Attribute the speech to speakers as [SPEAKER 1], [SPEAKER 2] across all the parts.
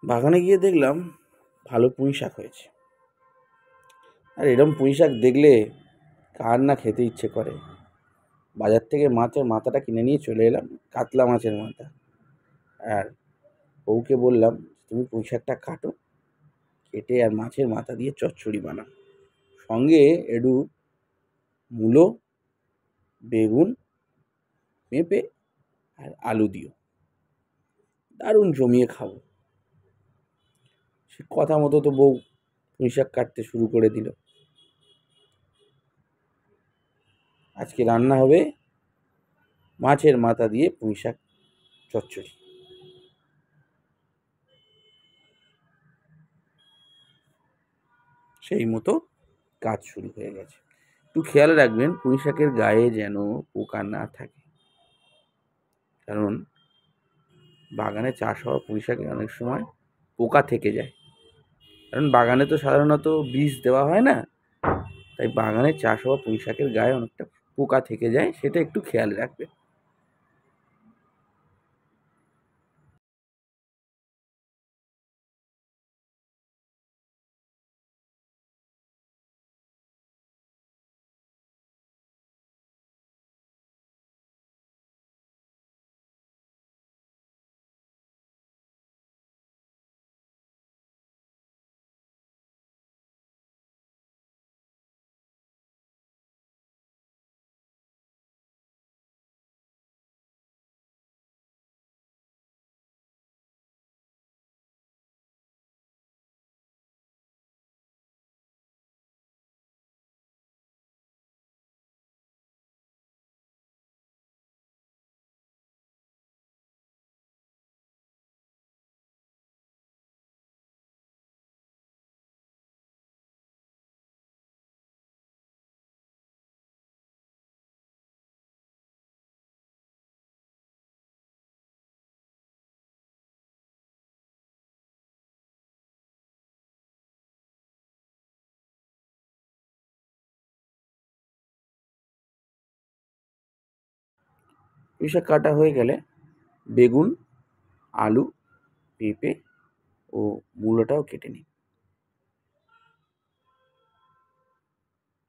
[SPEAKER 1] বাগানে গিয়ে দেখলাম ভালো পুঁই শাক হয়েছে। আর এরম পুঁই শাক দেখলে কার না খেতে ইচ্ছে করে। বাজার থেকে মাছের মাথাটা কিনে নিয়ে চলে এলাম, কাতলা মাছের মাথা। আর বউকে বললাম, তুমি পুঁই শাকটা কাটো, কেটে আর মাছের মাথা দিয়ে চচ্চড়ি বানাও, সঙ্গে একটু মূলো, বেগুন, পেঁপে আর আলু দিও, দারুণ জমিয়ে খাবো। সে কথা মতো তো বউ পুঁই শাক কাটতে শুরু করে দিল। আজকে রান্না হবে মাছের মাথা দিয়ে পুঁই শাক চচ্চড়ি। সেই মতো কাজ শুরু হয়ে গেছে। একটু খেয়াল রাখবেন পুঁই শাকের গায়ে যেন পোকা না থাকে, কারণ বাগানে চাষ হওয়া পুঁই শাকে অনেক সময় পোকা থেকে যায়। কারণ বাগানে তো সাধারণত বীজ দেওয়া হয় না, তাই বাগানে চাষ হওয়া পুঁই শাকের গায়ে অনেকটা পোকা থেকে যায়, সেটা একটু খেয়াল রাখবেন। পুঁই শাক কাটা হয়ে গেলে বেগুন, আলু, পেঁপে ও মূলোটাও কেটে নিন।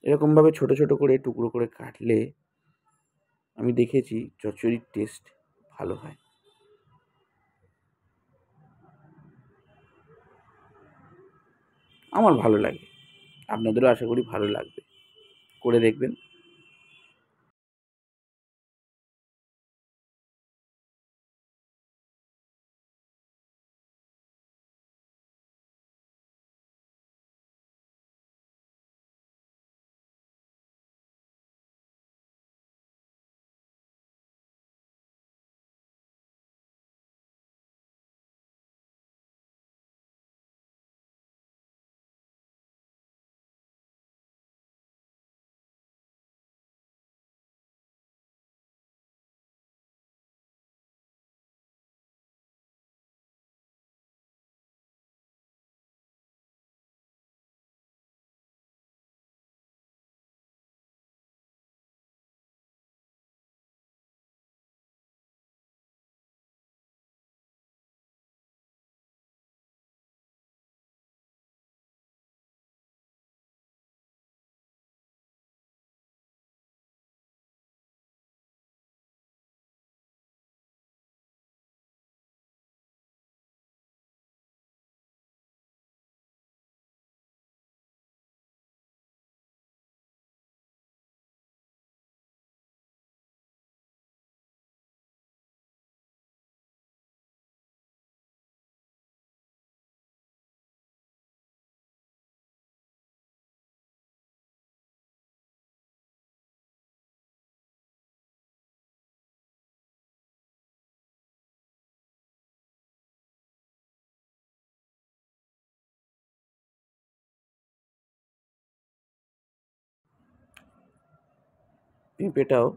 [SPEAKER 1] এরকমভাবে ছোট ছোট করে টুকরো করে কাটলে আমি দেখেছি চচ্চড়ির টেস্ট ভালো হয়। আমার ভালো লাগে, আপনাদেরও আশা করি ভালো লাগবে, করে দেখবেন। পেঁপেটাও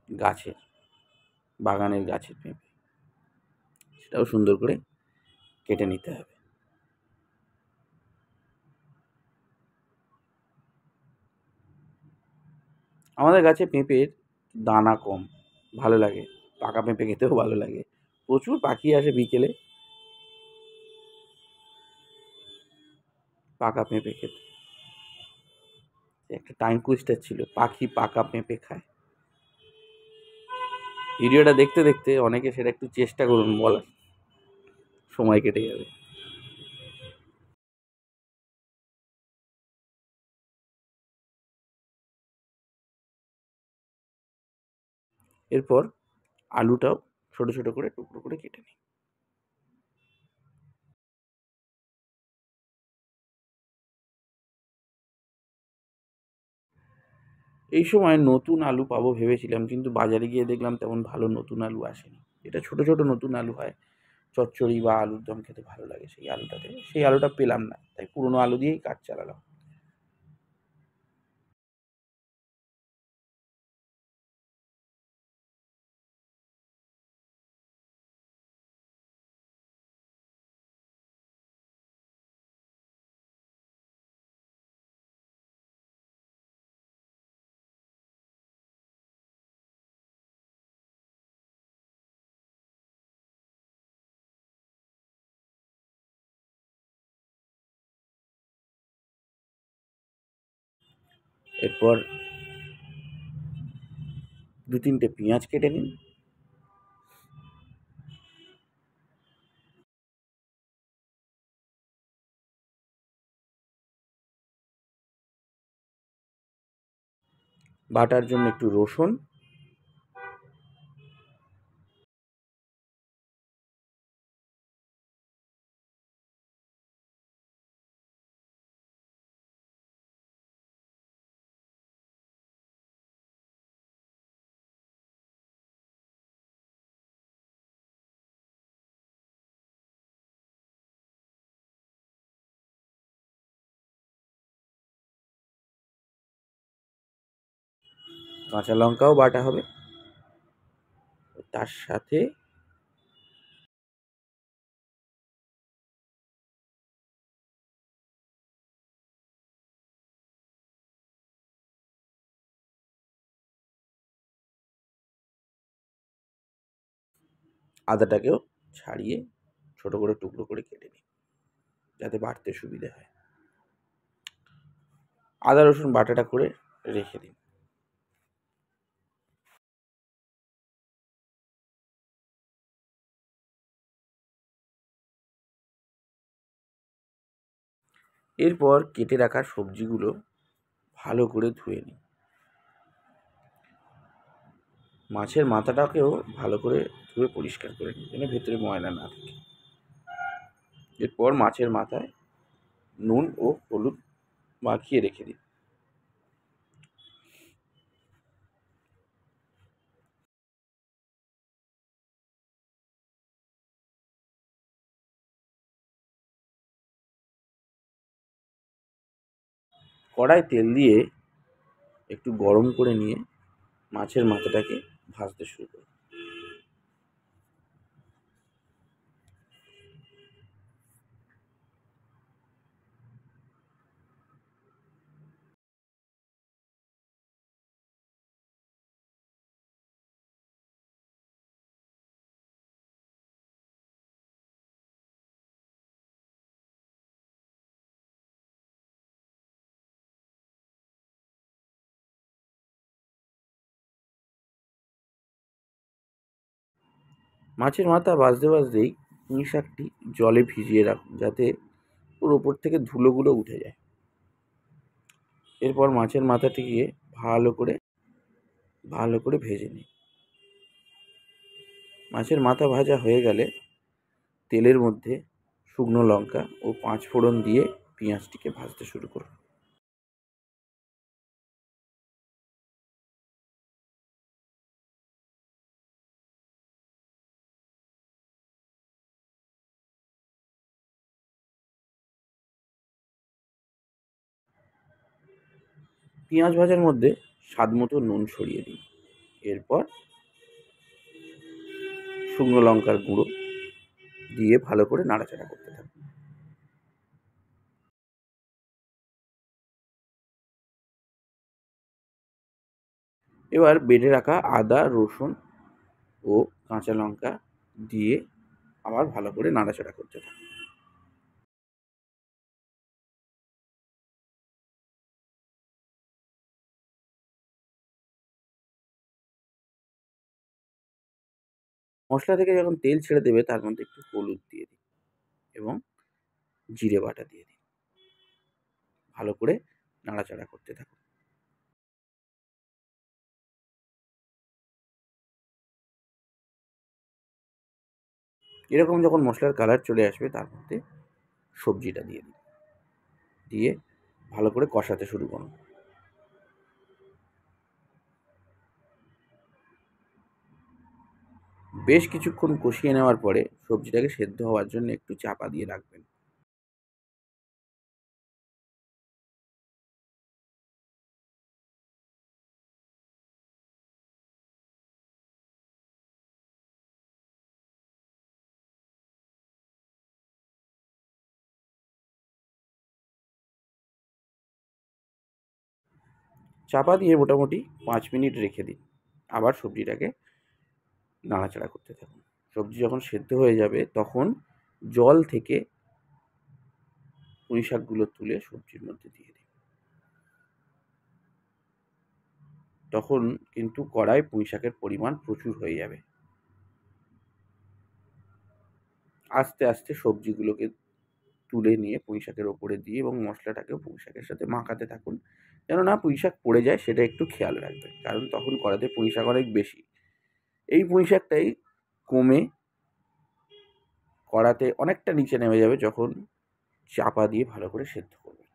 [SPEAKER 1] গাছের, বাগানের গাছের পেঁপে, সেটাও সুন্দর করে কেটে নিতে হবে। আমাদের গাছে পেঁপের দানা কম, ভালো লাগে, পাকা পেঁপে খেতেও ভালো লাগে। প্রচুর পাখি আসে বিকেলে, পাকা পেঁপে খেতে। একটা টাইম কুইজটা ছিল, পাখি পাকা পেঁপে খায়। ভিডিওটা দেখতে দেখতে অনেকে সেটা একটু চেষ্টা করুন বলার, সময় কেটে যাবে। এরপর আলুটাও ছোট ছোট করে টুকরো করে কেটে নিই। এই সময় নতুন আলু পাবো ভেবেছিলাম, কিন্তু বাজারে গিয়ে দেখলাম তেমন ভালো নতুন আলু আসেনি। এটা ছোট ছোট নতুন আলু হয়, চচ্চড়ি বা আলুর দম খেতে ভালো লাগে সেই আলুটাতে, সেই আলুটা পেলাম না, তাই পুরোনো আলু দিয়েই কাজ চালালাম। এরপর দু তিনটে পেঁয়াজ কেটে নিন। বাটার জন্য একটু রসুন, কাঁচা লঙ্কাও বাটা হবে। তার সাথে আদাটাকেও ছাড়িয়ে ছোট করে টুকরো করে কেটে নিই, যাতে বাটতে সুবিধে হয়। আদা রসুন বাটাটা করে রেখে দিন। এরপর কেটে রাখা সবজিগুলো ভালো করে ধুয়ে নিই। মাছের মাথাটাকেও ভালো করে ধুয়ে পরিষ্কার করে নিই, যেন ভেতরে ময়লা না থাকে। এরপর মাছের মাথায় নুন ও হলুদ মাখিয়ে রেখে দিন। কড়ায় তেল দিয়ে একটু গরম করে নিয়ে মাছের মাথাটাকে ভাজতে শুরু করুন। মাছের মাথা ভাজতে ভাজতেই পুঁই শাকটি জলে ভিজিয়ে রাখুন, যাতে ওর ওপর থেকে ধুলোগুলো উঠে যায়। এরপর মাছের মাথাটিকে ভালো করে ভেজে নিই। মাছের মাথা ভাজা হয়ে গেলে তেলের মধ্যে শুকনো লঙ্কা ও 5 ফোড়ন দিয়ে পেঁয়াজটিকে ভাজতে শুরু করুন। পেঁয়াজ ভাজার মধ্যে স্বাদ মতো নুন ছড়িয়ে দিন। এরপর শুকনো লঙ্কার গুঁড়ো দিয়ে ভালো করে নাড়াচাড়া করতে থাকুন। এবার বেটে রাখা আদা রসুন ও কাঁচা লঙ্কা দিয়ে আবার ভালো করে নাড়াচাড়া করতে থাকুন। মশলা থেকে যখন তেল ছেড়ে দেবে তার মধ্যে একটু হলুদ দিয়ে দিন এবং জিরে বাটা দিয়ে দিন। ভালো করে নাড়াচাড়া করতে থাকুন। এরকম যখন মশলার কালার চলে আসবে তার মধ্যে সবজিটা দিয়ে দিন, দিয়ে ভালো করে কষাতে শুরু করুন। বেশ কিছুক্ষণ কষিয়ে নেওয়ার পরে সবজিটাকে সেদ্ধ হওয়ার জন্য একটু চাপা দিয়ে রাখবেন। চাপা দিয়ে মোটামুটি 5 মিনিট রেখে দিন। আবার সবজিটাকে নাড়াচাড়া করতে থাকুন। সবজি যখন সেদ্ধ হয়ে যাবে তখন জল থেকে পুঁই শাকগুলো তুলে সবজির মধ্যে দিয়ে দিন। তখন কিন্তু কড়ায় পুঁই শাকের পরিমাণ প্রচুর হয়ে যাবে। আস্তে আস্তে সবজিগুলোকে তুলে নিয়ে পুঁই শাকের ওপরে দিয়ে এবং মশলাটাকেও পুঁই শাকের সাথে মাখাতে থাকুন, যেন না পুঁই শাক পড়ে যায় সেটা একটু খেয়াল রাখবেন, কারণ তখন কড়াতে পুঁই শাক অনেক বেশি। এই পুঁই শাকটাই কমে কড়াতে অনেকটা নিচে নেমে যাবে যখন চাপা দিয়ে ভালো করে সেদ্ধ করবেন।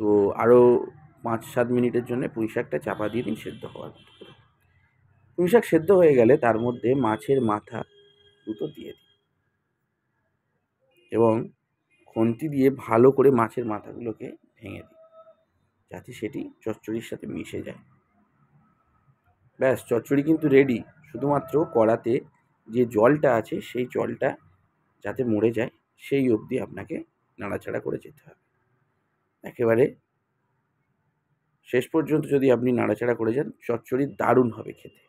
[SPEAKER 1] তো আরও 5-7 মিনিটের জন্য পুঁই শাকটা চাপা দিয়ে দিন সেদ্ধ হওয়ার মতো করে। পুঁই শাক সেদ্ধ হয়ে গেলে তার মধ্যে মাছের মাথা দুটো দিয়ে দিন এবং খুন্তি দিয়ে ভালো করে মাছের মাথাগুলোকে ভেঙে দিন, যাতে সেটি চচ্চড়ির সাথে মিশে যায়। ব্যাস, চচ্চড়ি কিন্তু রেডি। শুধুমাত্র কড়াতে যে জলটা আছে সেই জলটা যাতে মরে যায় সেই অবধি আপনাকে নাড়াচাড়া করে যেতে হবে। একেবারে শেষ পর্যন্ত যদি আপনি নাড়াচাড়া করে যান, চচ্চড়ি দারুণ হবে খেতে।